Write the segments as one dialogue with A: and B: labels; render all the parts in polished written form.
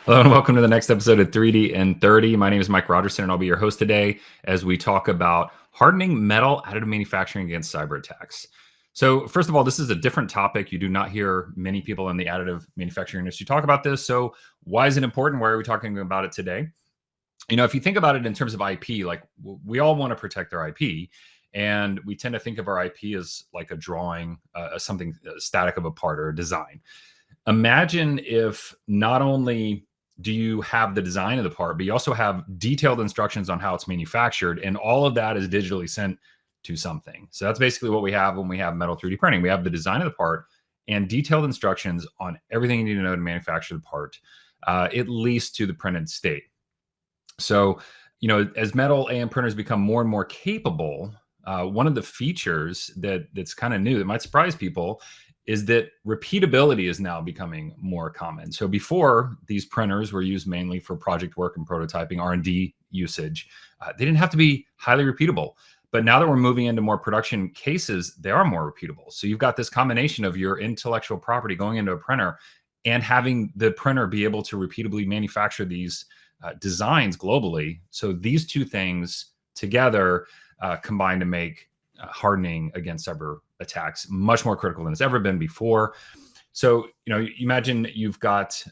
A: Hello and welcome to the next episode of 3D30. My name is Mike Rogerson and I'll be your host today as we talk about hardening metal additive manufacturing against cyber attacks. So first of all, this is a different topic. You do not hear many people in the additive manufacturing industry talk about this. So why is it important? Why are we talking about it today? If you think about it in terms of IP, like we all want to protect our IP. And we tend to think of our IP as like a drawing, something static of a part or a design. Imagine if not only do you have the design of the part, but you also have detailed instructions on how it's manufactured, and all of that is digitally sent to something. So that's basically what we have when we have metal 3D printing. We have the design of the part and detailed instructions on everything you need to know to manufacture the part, at least to the printed state. So, as metal AM printers become more and more capable, one of the features that's kind of new that might surprise people is that repeatability is now becoming more common. So before, these printers were used mainly for project work and prototyping, R&D usage. They didn't have to be highly repeatable. But now that we're moving into more production cases, they are more repeatable. So you've got this combination of your intellectual property going into a printer and having the printer be able to repeatably manufacture these designs globally. So these two things together combine to make hardening against cyber attacks much more critical than it's ever been before. So, you imagine you've got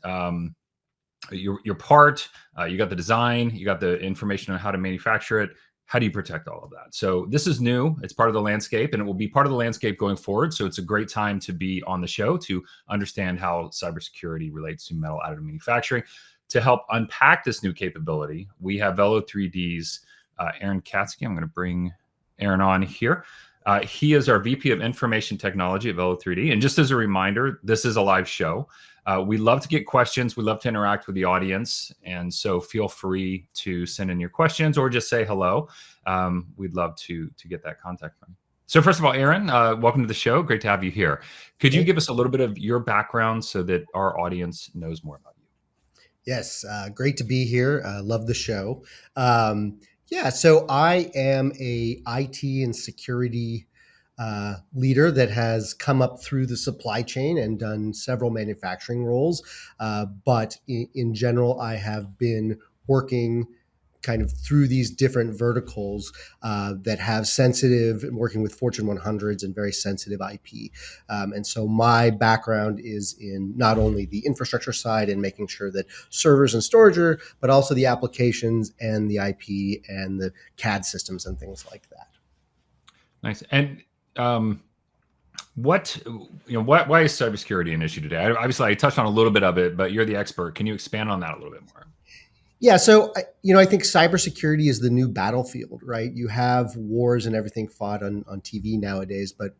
A: your part, you got the design, you got the information on how to manufacture it. How do you protect all of that? So this is new. It's part of the landscape, and it will be part of the landscape going forward. So it's a great time to be on the show to understand how cybersecurity relates to metal additive manufacturing. To help unpack this new capability, we have Velo3D's Aaron Katske. I'm going to bring Aaron on here. He is our VP of Information Technology at Velo3D. And just as a reminder, this is a live show. We love to get questions. We love to interact with the audience. And so feel free to send in your questions or just say hello. We'd love to get that contact from you. So first of all, Aaron, welcome to the show. Great to have you here. Could you give us a little bit of your background so that our audience knows more about you?
B: Yes, great to be here. Love the show. So I am a IT and security leader that has come up through the supply chain and done several manufacturing roles. But in general, I have been working kind of through these different verticals that have sensitive and working with Fortune 100s and very sensitive IP. And so my background is in not only the infrastructure side and making sure that servers and storage are, but also the applications and the IP and the CAD systems and things like that.
A: Nice. And why is cybersecurity an issue today? Obviously, I touched on a little bit of it, but you're the expert. Can you expand on that a little bit more?
B: Yeah, so I think cybersecurity is the new battlefield, right? You have wars and everything fought on TV nowadays, but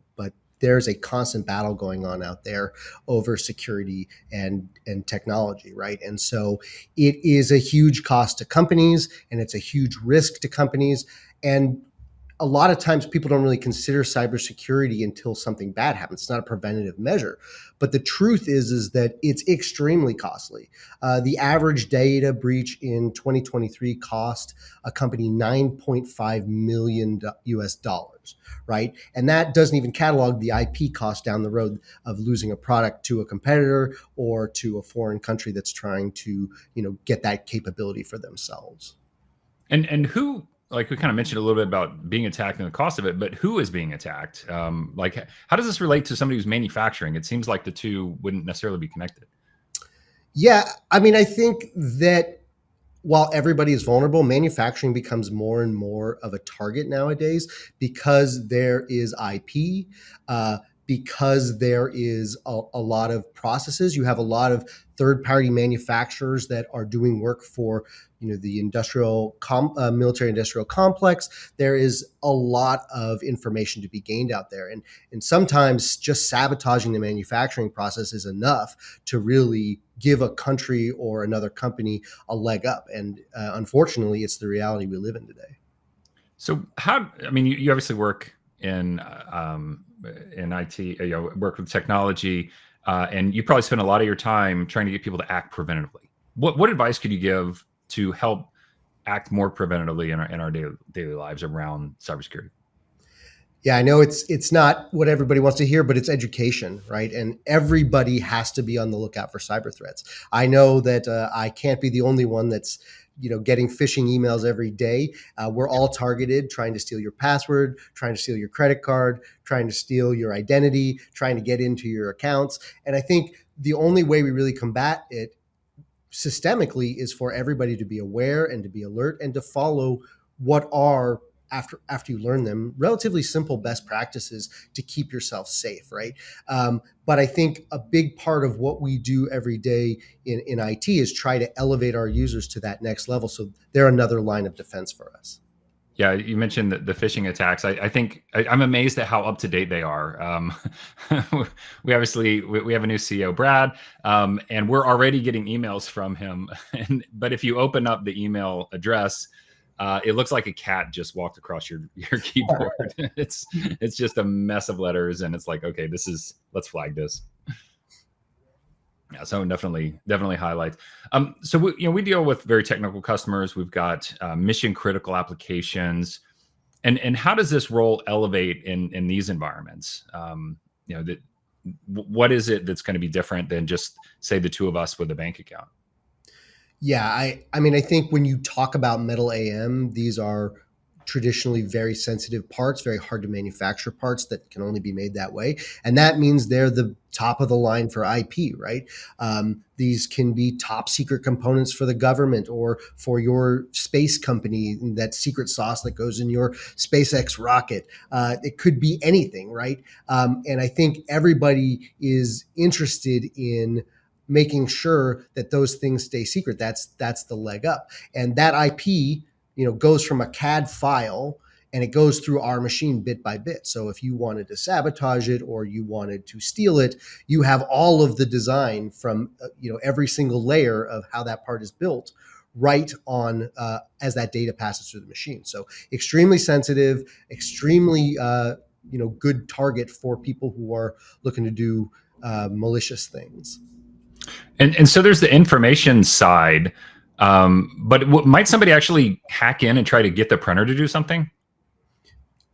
B: there's a constant battle going on out there over security and technology, right? And so it is a huge cost to companies, and it's a huge risk to companies. And a lot of times people don't really consider cybersecurity until something bad happens. It's not a preventative measure. But the truth is that it's extremely costly. The average data breach in 2023 cost a company $9.5 million US dollars, right? And that doesn't even catalog the IP cost down the road of losing a product to a competitor or to a foreign country that's trying to, get that capability for themselves.
A: And who, like we kind of mentioned a little bit about being attacked and the cost of it, but who is being attacked? How does this relate to somebody who's manufacturing? It seems like the two wouldn't necessarily be connected.
B: Yeah, I mean, I think that while everybody is vulnerable, manufacturing becomes more and more of a target nowadays because there is IP, because there is a lot of processes. You have a lot of third-party manufacturers that are doing work for the military industrial complex. There is a lot of information to be gained out there, and sometimes just sabotaging the manufacturing process is enough to really give a country or another company a leg up. And unfortunately, it's the reality we live in today.
A: So you obviously work in IT, work with technology, and you probably spend a lot of your time trying to get people to act preventatively. What advice could you give to help act more preventatively in our daily lives around cybersecurity?
B: Yeah, I know it's not what everybody wants to hear, but it's education, right? And everybody has to be on the lookout for cyber threats. I know that I can't be the only one that's getting phishing emails every day. We're all targeted, trying to steal your password, trying to steal your credit card, trying to steal your identity, trying to get into your accounts. And I think the only way we really combat it systemically is for everybody to be aware and to be alert and to follow what are, after you learn them, relatively simple best practices to keep yourself safe, right? But I think a big part of what we do every day in IT is try to elevate our users to that next level, so they're another line of defense for us.
A: Yeah, you mentioned the phishing attacks. I think I'm amazed at how up to date they are. We obviously we have a new CEO, Brad, and we're already getting emails from him. But if you open up the email address, it looks like a cat just walked across your keyboard. It's just a mess of letters, and it's like, okay, let's flag this. Yeah, so definitely highlights. So we deal with very technical customers. We've got mission critical applications, and how does this role elevate in these environments? What is it that's going to be different than just say the two of us with a bank account?
B: Yeah, I mean, I think when you talk about metal AM, these are traditionally very sensitive parts, very hard to manufacture parts that can only be made that way. And that means they're the top of the line for IP, right? These can be top secret components for the government or for your space company, that secret sauce that goes in your SpaceX rocket. It could be anything, right? And I think everybody is interested in making sure that those things stay secret. That's the leg up. And that IP, goes from a CAD file and it goes through our machine bit by bit. So if you wanted to sabotage it or you wanted to steal it, you have all of the design from every single layer of how that part is built right on as that data passes through the machine. So extremely sensitive, extremely good target for people who are looking to do malicious things.
A: And so there's the information side, but might somebody actually hack in and try to get the printer to do something?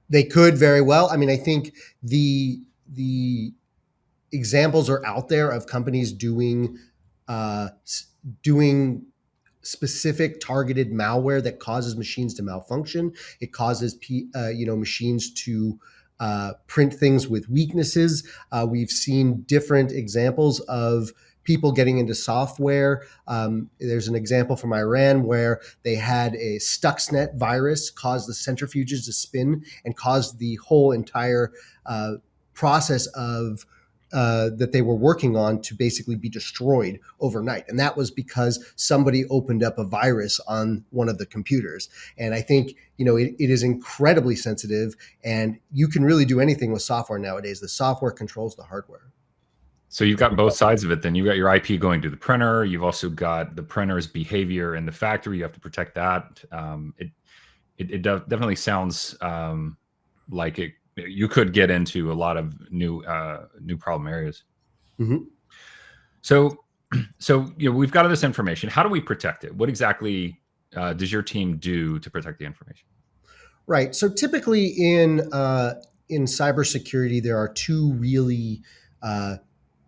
B: They could very well. I mean, I think the examples are out there of companies doing doing specific targeted malware that causes machines to malfunction. It causes machines to print things with weaknesses. We've seen different examples of people getting into software. There's an example from Iran where they had a Stuxnet virus cause the centrifuges to spin and caused the whole entire process of that they were working on to basically be destroyed overnight. And that was because somebody opened up a virus on one of the computers. And I think, it is incredibly sensitive, and you can really do anything with software nowadays. The software controls the hardware.
A: So you've got both sides of it. Then you've got your IP going to the printer. You've also got the printer's behavior in the factory. You have to protect that. It definitely sounds like you could get into a lot of new problem areas.
B: Mm-hmm.
A: So we've got all this information. How do we protect it? What exactly does your team do to protect the information?
B: Right. So typically in cybersecurity, there are two really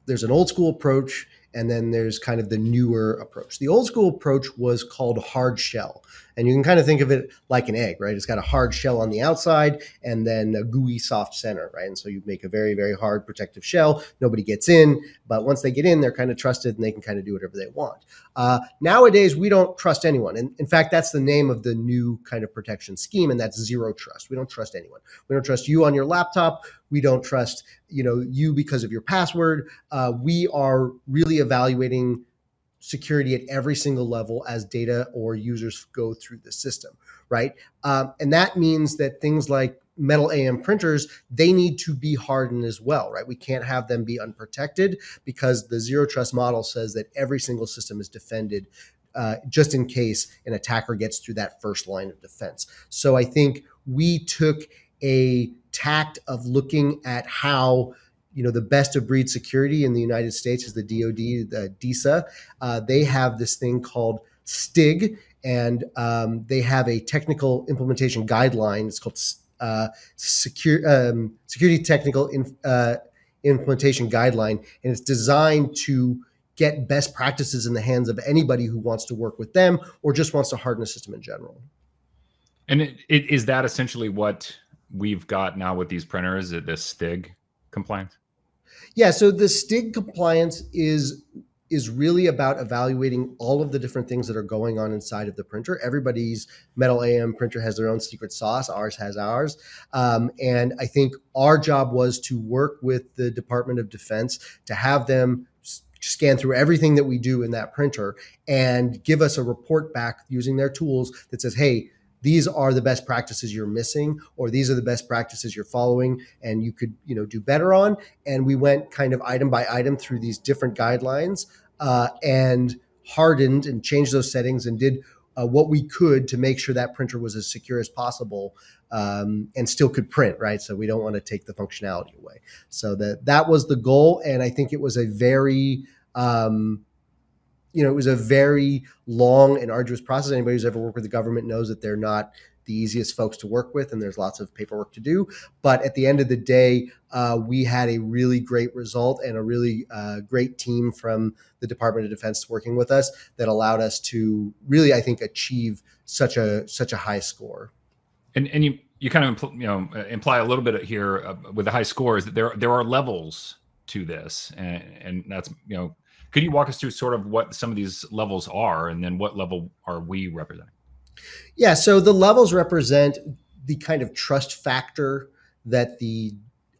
B: there's an old school approach, and then there's kind of the newer approach. The old school approach was called hard shell. And you can kind of think of it like an egg, right? It's got a hard shell on the outside and then a gooey soft center, right? And so you make a very, very hard protective shell. Nobody gets in, but once they get in, they're kind of trusted and they can kind of do whatever they want. Nowadays, we don't trust anyone. And in fact, that's the name of the new kind of protection scheme, and that's zero trust. We don't trust anyone. We don't trust you on your laptop. We don't trust you because of your password. We are really evaluating security at every single level as data or users go through the system, right? And that means that things like metal AM printers, they need to be hardened as well, right? We can't have them be unprotected because the zero trust model says that every single system is defended just in case an attacker gets through that first line of defense. So I think we took a tact of looking at how the best of breed security in the United States is the DoD, the DISA. They have this thing called STIG, and they have a technical implementation guideline. It's called security technical implementation guideline, and it's designed to get best practices in the hands of anybody who wants to work with them or just wants to harden a system in general.
A: And is that essentially what we've got now with these printers, this STIG compliance?
B: Yeah, so the STIG compliance is really about evaluating all of the different things that are going on inside of the printer. Everybody's metal AM printer has their own secret sauce. Ours has ours. And I think our job was to work with the Department of Defense to have them scan through everything that we do in that printer and give us a report back using their tools that says, hey, these are the best practices you're missing, or these are the best practices you're following and you could do better on. And we went kind of item by item through these different guidelines and hardened and changed those settings and did what we could to make sure that printer was as secure as possible and still could print, right? So we don't want to take the functionality away. So that was the goal. And I think it was a very it was a very long and arduous process. Anybody who's ever worked with the government knows that they're not the easiest folks to work with, and there's lots of paperwork to do. But at the end of the day, we had a really great result and a really great team from the Department of Defense working with us that allowed us to really, I think, achieve such a high score.
A: And you kind of imply a little bit here with the high scores that there are levels to this, and that's Could you walk us through sort of what some of these levels are, and then what level are we representing?
B: Yeah, so the levels represent the kind of trust factor that the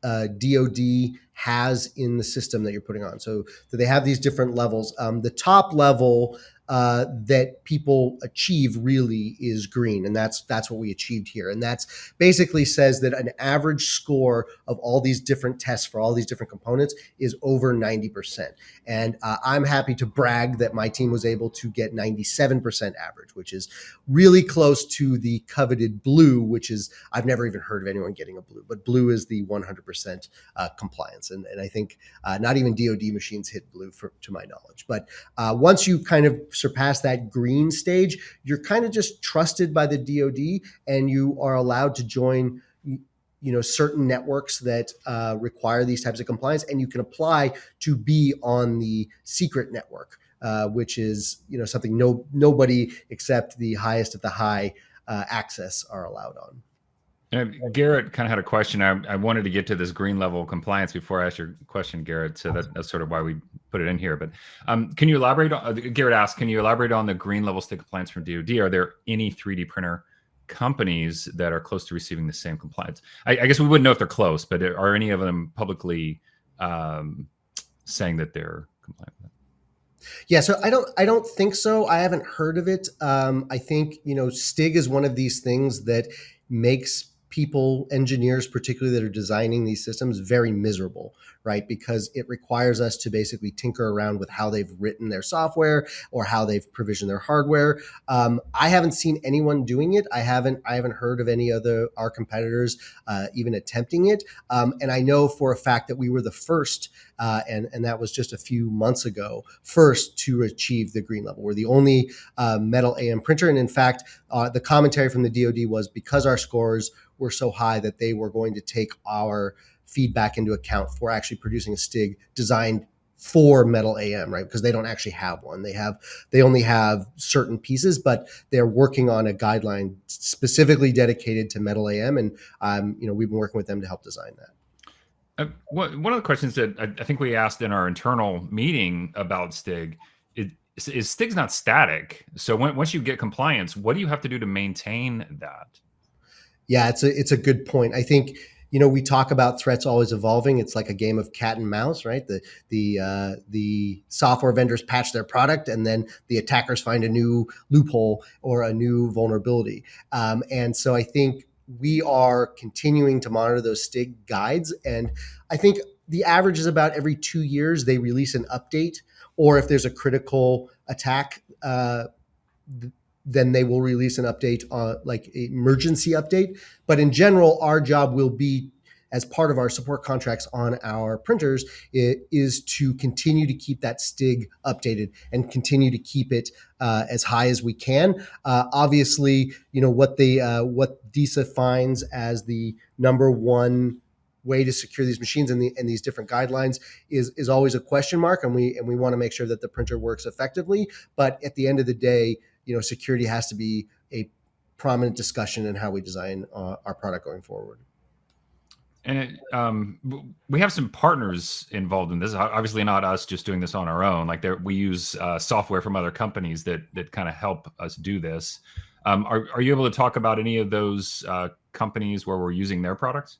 B: DoD has in the system that you're putting on. So they have these different levels. The top level that people achieve really is green, and that's what we achieved here. And that's basically says that an average score of all these different tests for all these different components is over 90%. And I'm happy to brag that my team was able to get 97% average, which is really close to the coveted blue, which is, I've never even heard of anyone getting a blue, but blue is the 100% compliance. And I think not even DoD machines hit blue to my knowledge. But once you kind of surpass that green stage, you're kind of just trusted by the DoD, and you are allowed to join certain networks that require these types of compliance, and you can apply to be on the secret network, which is something nobody except the highest of the high access are allowed on.
A: Garrett kind of had a question. I wanted to get to this green level compliance before I asked your question, Garrett. So that's sort of why we put it in here. But can you elaborate on, Garrett asked, can you elaborate on the green level STIG compliance from DoD? Are there any 3D printer companies that are close to receiving the same compliance? I guess we wouldn't know if they're close, but are any of them publicly saying that they're compliant with that?
B: Yeah, so I don't think so. I haven't heard of it. I think STIG is one of these things that makes people, engineers particularly, that are designing these systems very miserable, right? Because it requires us to basically tinker around with how they've written their software or how they've provisioned their hardware. I haven't seen anyone doing it. I haven't heard of any other our competitors even attempting it. And I know for a fact that we were the first, and that was just a few months ago, first to achieve the green level. We're the only metal AM printer. And in fact, the commentary from the DoD was because our scores were so high that they were going to take our feedback into account for actually producing a STIG designed for metal AM, right? Because they don't actually have one. They only have certain pieces, but they're working on a guideline specifically dedicated to metal AM, and we've been working with them to help design that.
A: One of the questions that I think we asked in our internal meeting about STIG is STIG's not static. So once you get compliance, what do you have to do to maintain that?
B: Yeah, it's a good point. I think we talk about threats always evolving. It's like a game of cat and mouse, right? The software vendors patch their product, and then the attackers find a new loophole or a new vulnerability. And so I think we are continuing to monitor those STIG guides, and I think the average is about every 2 years they release an update, or if there's a critical attack, then they will release an update, like an emergency update. But in general, our job will be as part of our support contracts on our printers is to continue to keep that STIG updated and continue to keep it as high as we can. Obviously, what DISA finds as the number one way to secure these machines and these different guidelines is always a question mark, and we want to make sure that the printer works effectively. But at the end of the day, security has to be a prominent discussion in how we design our product going forward.
A: And we have some partners involved in this. Obviously, not us just doing this on our own. Like we use software from other companies that kind of help us do this. Are you able to talk about any of those companies where we're using their products?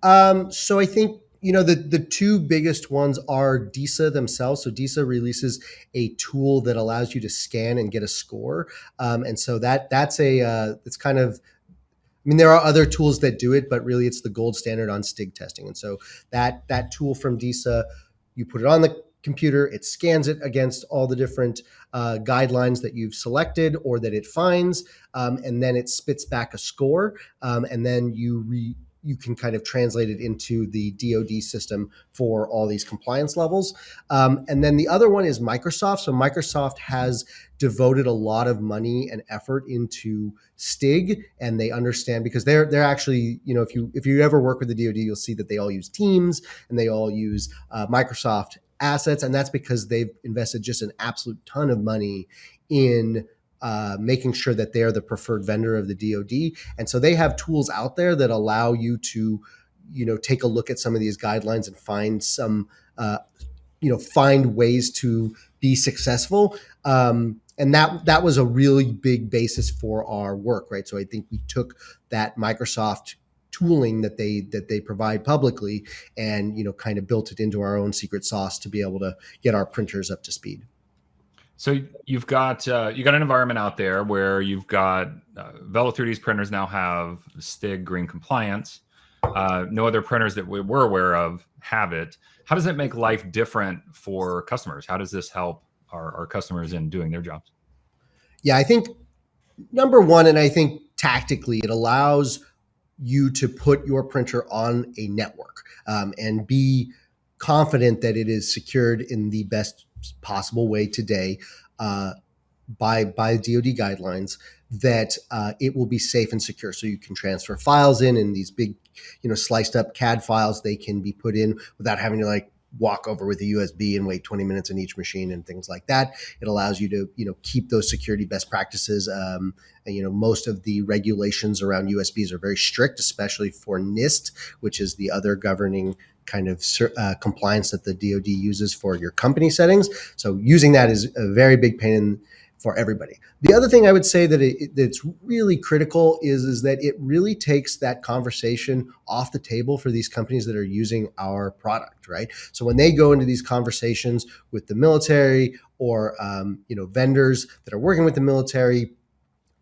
B: So I think the two biggest ones are DISA themselves. So DISA releases a tool that allows you to scan and get a score, and so it's kind of. I mean, there are other tools that do it, but really it's the gold standard on STIG testing. And so that tool from DISA, you put it on the computer, it scans it against all the different guidelines that you've selected or that it finds, and then it spits back a score, and then you can kind of translate it into the DoD system for all these compliance levels. And then the other one is Microsoft. So Microsoft has devoted a lot of money and effort into STIG, and they understand because they're actually, if you ever work with the DoD, you'll see that they all use Teams and they all use Microsoft assets, and that's because they've invested just an absolute ton of money in making sure that they're the preferred vendor of the DoD. And so they have tools out there that allow you to, take a look at some of these guidelines and find find ways to be successful. And that was a really big basis for our work, right? So I think we took that Microsoft tooling that they provide publicly and, kind of built it into our own secret sauce to be able to get our printers up to speed.
A: So you've got an environment out there where you've got Velo3D's printers now have STIG green compliance. No other printers that we're aware of have it. How does it make life different for customers? How does this help our customers in doing their jobs?
B: Yeah, I think number one, and I think tactically, it allows you to put your printer on a network and be confident that it is secured in the best possible way today by DoD guidelines, that it will be safe and secure. So you can transfer files in these big, sliced up CAD files. They can be put in without having to walk over with a USB and wait 20 minutes on each machine and things like that. It allows you to, keep those security best practices. And, most of the regulations around USBs are very strict, especially for NIST, which is the other governing kind of compliance that the DoD uses for your company settings. So using that is a very big pain for everybody. The other thing I would say that's really critical is that it really takes that conversation off the table for these companies that are using our product, right? So when they go into these conversations with the military or vendors that are working with the military,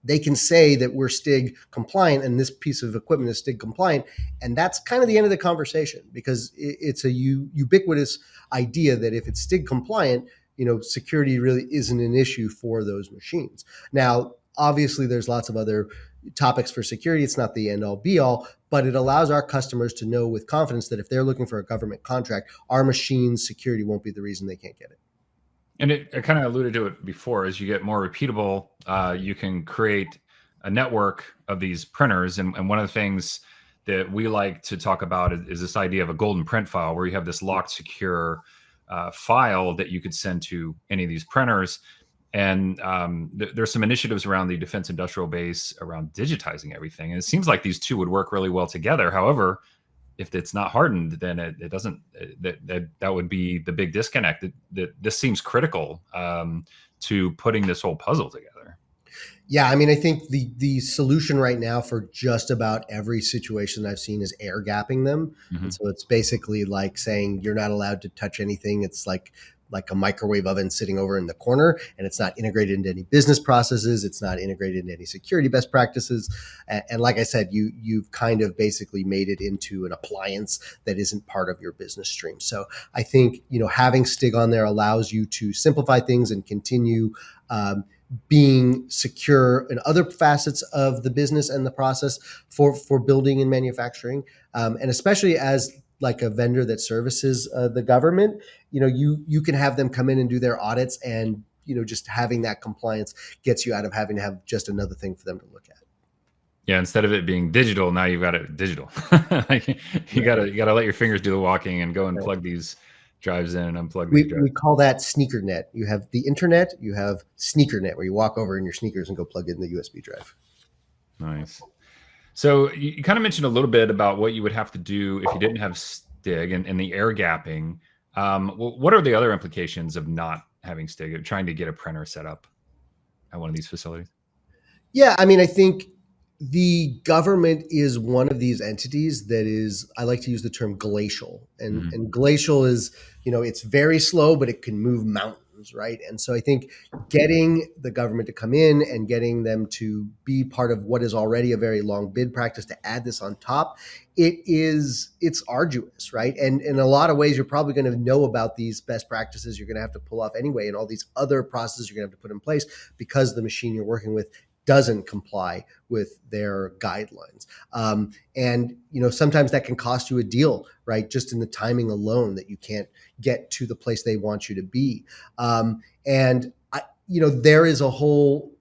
B: they can say that we're STIG compliant and this piece of equipment is STIG compliant. And that's kind of the end of the conversation, because it's a ubiquitous idea that if it's STIG compliant, security really isn't an issue for those machines. Now, obviously, there's lots of other topics for security. It's not the end all be all, but it allows our customers to know with confidence that if they're looking for a government contract, our machine's security won't be the reason they can't get it.
A: And I kind of alluded to it before. As you get more repeatable, you can create a network of these printers. And one of the things that we like to talk about is this idea of a golden print file, where you have this locked, secure file that you could send to any of these printers. And there's some initiatives around the defense industrial base around digitizing everything. And it seems like these two would work really well together. However, if it's not hardened, then it doesn't. That would be the big disconnect. That this seems critical to putting this whole puzzle together.
B: Yeah, I mean, I think the solution right now for just about every situation I've seen is air gapping them.
A: Mm-hmm.
B: And so it's basically like saying you're not allowed to touch anything. It's like a microwave oven sitting over in the corner, and it's not integrated into any business processes. It's not integrated into any security best practices. And like I said, you've kind of basically made it into an appliance that isn't part of your business stream. So I think, having STIG on there allows you to simplify things and continue being secure in other facets of the business and the process for building and manufacturing, and especially as like a vendor that services the government, you can have them come in and do their audits, and just having that compliance gets you out of having to have just another thing for them to look at.
A: Yeah, instead of it being digital, now you've got it digital. Like, you gotta let your fingers do the walking and go and
B: Right.
A: plug these drives in and unplug these
B: We
A: drives.
B: call that sneaker net. You have the internet, you have sneaker net, where you walk over in your sneakers and go plug in the USB drive.
A: Nice. So you kind of mentioned a little bit about what you would have to do if you didn't have STIG and the air gapping. What are the other implications of not having STIG, of trying to get a printer set up at one of these facilities?
B: Yeah, I mean, I think the government is one of these entities that is, I like to use the term glacial. And glacial is, it's very slow, but it can move mountains, right? And so I think getting the government to come in and getting them to be part of what is already a very long bid practice to add this on top, it's arduous, right? And in a lot of ways, you're probably going to know about these best practices you're going to have to pull off anyway, and all these other processes you're going to have to put in place because the machine you're working with doesn't comply with their guidelines. And sometimes that can cost you a deal, right? Just in the timing alone, that you can't get to the place they want you to be. There is a whole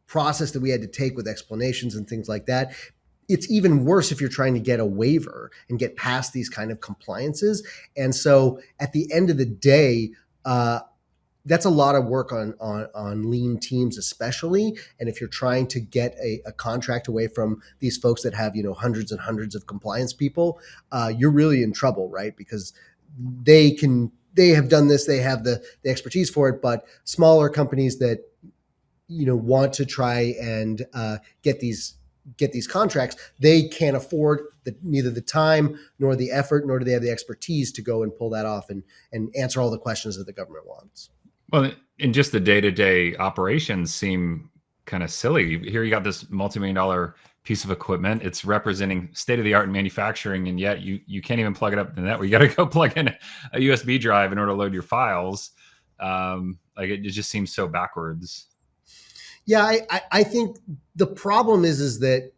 B: process that we had to take with explanations and things like that. It's even worse if you're trying to get a waiver and get past these kind of compliances. And so at the end of the day, that's a lot of work on lean teams, especially. And if you're trying to get a contract away from these folks that have hundreds and hundreds of compliance people, you're really in trouble, right? Because they have done this, they have the expertise for it. But smaller companies that want to try and get these contracts, they can't afford neither the time nor the effort, nor do they have the expertise to go and pull that off and answer all the questions that the government wants.
A: Well, and just the day-to-day operations seem kind of silly. Here you got this multi-million-dollar piece of equipment. It's representing state-of-the-art in manufacturing, and yet you can't even plug it up in the network. You got to go plug in a USB drive in order to load your files. Like, it just seems so backwards.
B: Yeah, I think the problem is that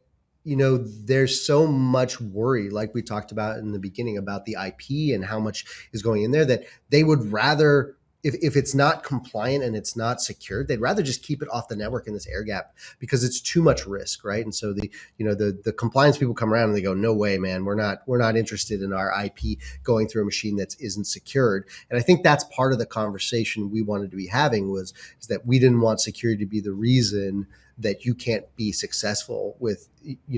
B: there's so much worry, like we talked about in the beginning, about the IP and how much is going in there, that they would rather, if it's not compliant and it's not secured, they'd rather just keep it off the network in this air gap, because it's too much risk, right? And so the compliance people come around and they go, no way, man, we're not interested in our IP going through a machine that isn't secured. And I think that's part of the conversation we wanted to be having, is that we didn't want security to be the reason that you can't be successful with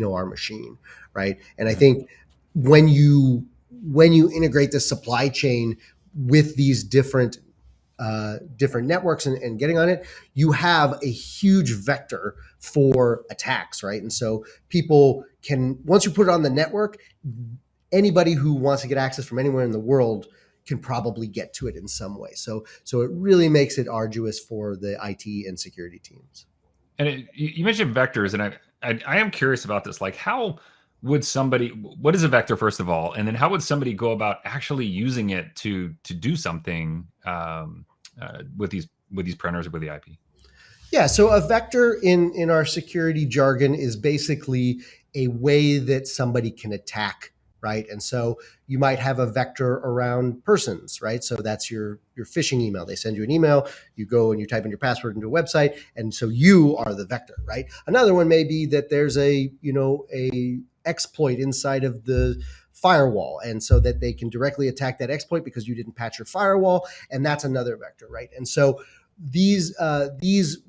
B: our machine, right? And I think when you integrate the supply chain with these different networks and getting on it, you have a huge vector for attacks, right? And so people can, once you put it on the network, anybody who wants to get access from anywhere in the world can probably get to it in some way. So it really makes it arduous for the IT and security teams.
A: And you mentioned vectors, and I am curious about this. Like, how would somebody, what is a vector, first of all, and then how would somebody go about actually using it to do something with these printers or with the IP?
B: Yeah, so a vector in our security jargon is basically a way that somebody can attack, right? And so you might have a vector around persons, right? So that's your phishing email. They send you an email, you go and you type in your password into a website, and so you are the vector, right? Another one may be that there's a exploit inside of the firewall, and so that they can directly attack that exploit because you didn't patch your firewall, and that's another vector, right? And so these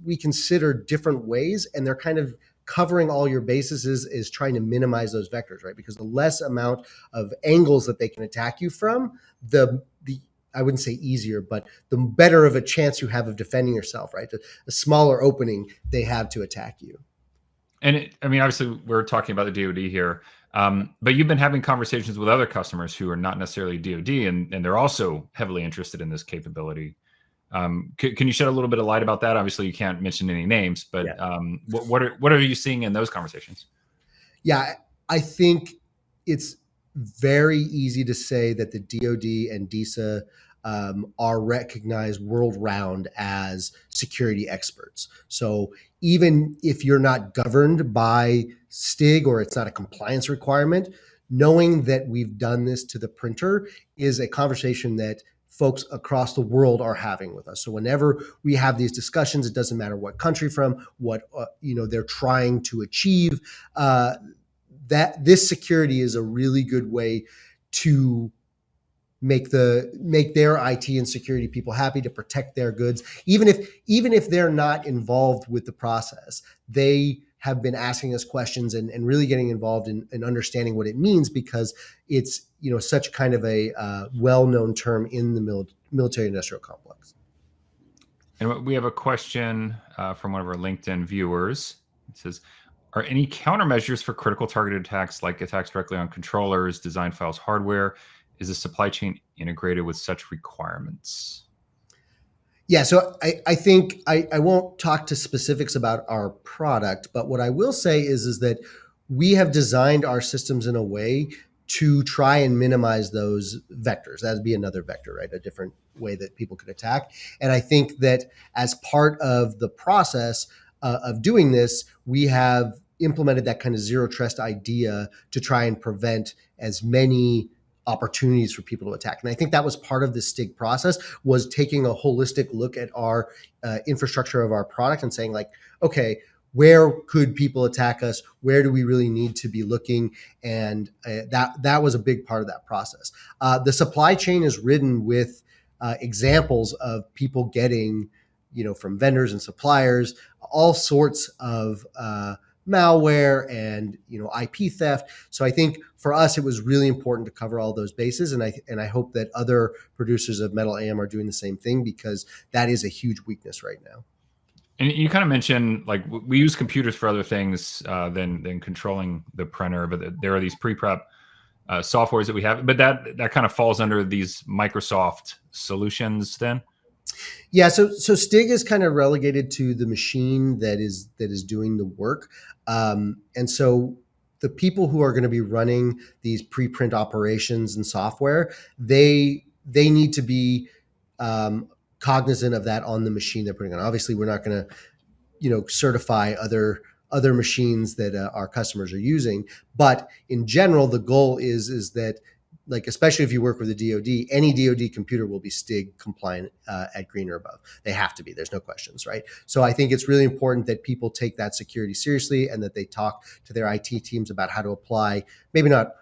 B: we consider different ways, and they're kind of covering all your bases, is trying to minimize those vectors, right? Because the less amount of angles that they can attack you from, the I wouldn't say easier, but the better of a chance you have of defending yourself, right? The smaller opening they have to attack you.
A: And I mean, obviously, we're talking about the DoD here, but you've been having conversations with other customers who are not necessarily DoD, and they're also heavily interested in this capability. Can you shed a little bit of light about that? Obviously, you can't mention any names, but yeah. What are you seeing in those conversations?
B: Yeah, I think it's very easy to say that the DoD and DISA are recognized world round as security experts. So even if you're not governed by STIG or it's not a compliance requirement, knowing that we've done this to the printer is a conversation that folks across the world are having with us. So whenever we have these discussions, it doesn't matter what country from, what they're trying to achieve. That this security is a really good way to make their IT and security people happy, to protect their goods, even if they're not involved with the process. They have been asking us questions and really getting involved in understanding what it means, because it's such kind of a well-known term in the military industrial complex.
A: And we have a question from one of our LinkedIn viewers. It says, are any countermeasures for critical targeted attacks, like attacks directly on controllers, design files, hardware? Is the supply chain integrated with such requirements?
B: Yeah, so I think I won't talk to specifics about our product, but what I will say is that we have designed our systems in a way to try and minimize those vectors. That'd be another vector, right? A different way that people could attack. And I think that as part of the process of doing this, we have implemented that kind of zero trust idea to try and prevent as many opportunities for people to attack. And I think that was part of the STIG process, was taking a holistic look at our infrastructure of our product and saying, like, okay, where could people attack us? Where do we really need to be looking? And that was a big part of that process. The supply chain is ridden with examples of people getting, from vendors and suppliers, all sorts of malware and IP theft. So I think for us, it was really important to cover all those bases, and I hope that other producers of metal AM are doing the same thing, because that is a huge weakness right now.
A: And you kind of mentioned, like, we use computers for other things than controlling the printer, but there are these pre-prep softwares that we have, but that kind of falls under these Microsoft solutions then.
B: Yeah, so STIG is kind of relegated to the machine that is doing the work, and so the people who are going to be running these preprint operations and software, they need to be cognizant of that on the machine they're putting on. Obviously, we're not going to certify other machines that our customers are using, but in general, the goal is that, like, especially if you work with a DoD, any DoD computer will be STIG compliant at green or above. They have to be. There's no questions, right? So I think it's really important that people take that security seriously, and that they talk to their IT teams about how to apply, maybe not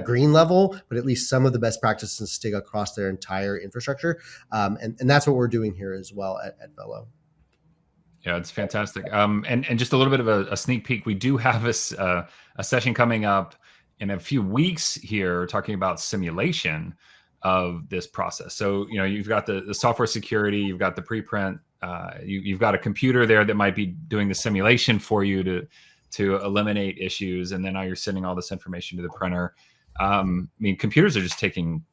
B: green level, but at least some of the best practices in STIG across their entire infrastructure. And that's what we're doing here as well at Velo.
A: Yeah, it's fantastic. And just a little bit of a sneak peek. We do have a session coming up in a few weeks here, talking about simulation of this process. So, you've got the software security, you've got the preprint, you've got a computer there that might be doing the simulation for you to eliminate issues, and then now you're sending all this information to the printer. I mean, computers are just taking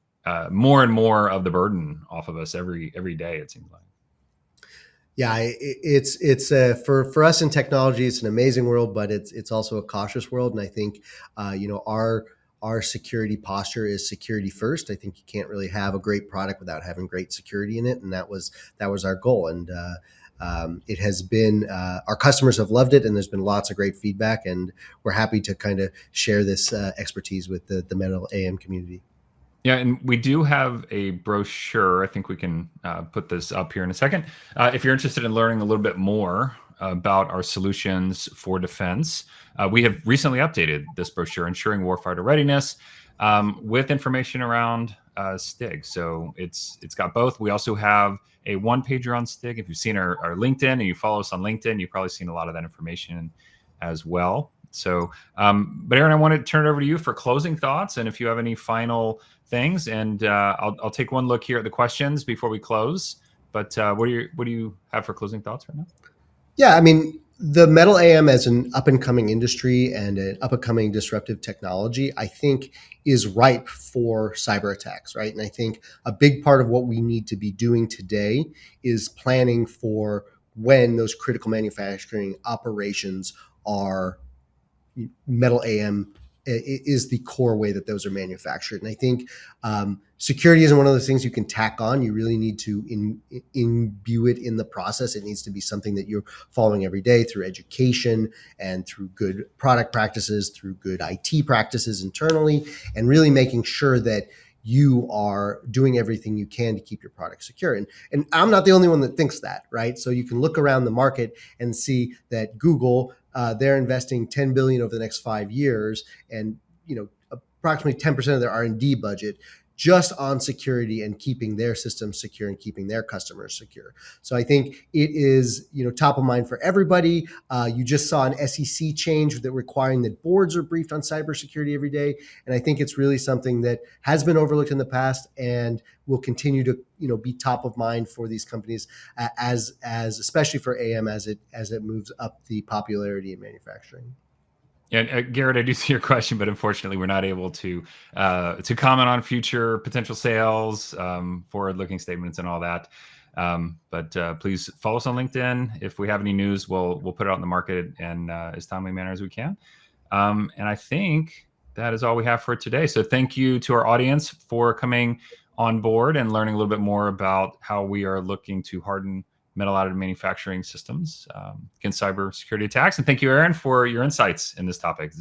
A: more and more of the burden off of us every day, it seems like.
B: Yeah, it's for us in technology, it's an amazing world, but it's also a cautious world. And I think our security posture is security first. I think you can't really have a great product without having great security in it, and that was our goal. And it has been, our customers have loved it, and there's been lots of great feedback, and we're happy to kind of share this expertise with the metal AM community.
A: Yeah, and we do have a brochure. I think we can put this up here in a second. If you're interested in learning a little bit more about our solutions for defense, we have recently updated this brochure, Ensuring Warfighter Readiness, with information around STIG. So it's got both. We also have a one-pager on STIG. If you've seen our LinkedIn and you follow us on LinkedIn, you've probably seen a lot of that information as well. So, but Aaron, I want to turn it over to you for closing thoughts, and if you have any final things, and I'll take one look here at the questions before we close. But what do you have for closing thoughts right now?
B: Yeah, I mean, the metal AM as an up and coming industry and an up and coming disruptive technology, I think, is ripe for cyber attacks, right? And I think a big part of what we need to be doing today is planning for when those critical manufacturing operations are metal AM is the core way that those are manufactured. And I think security isn't one of those things you can tack on. You really need to imbue it in the process. It needs to be something that you're following every day through education and through good product practices, through good IT practices internally, and really making sure that you are doing everything you can to keep your product secure. And I'm not the only one that thinks that, right? So you can look around the market and see that Google, they're investing 10 billion over the next 5 years, and approximately 10% of their R&D budget just on security and keeping their systems secure and keeping their customers secure. So I think it is, top of mind for everybody. You just saw an SEC change that requiring that boards are briefed on cybersecurity every day. And I think it's really something that has been overlooked in the past and will continue to, be top of mind for these companies as especially for AM as it moves up the popularity in manufacturing.
A: And Garrett, I do see your question, but unfortunately, we're not able to comment on future potential sales, forward-looking statements, and all that. But please follow us on LinkedIn. If we have any news, we'll put it out in the market in as timely manner as we can. And I think that is all we have for today. So thank you to our audience for coming on board and learning a little bit more about how we are looking to harden metal additive manufacturing systems against cybersecurity attacks. And thank you, Aaron, for your insights in this topic.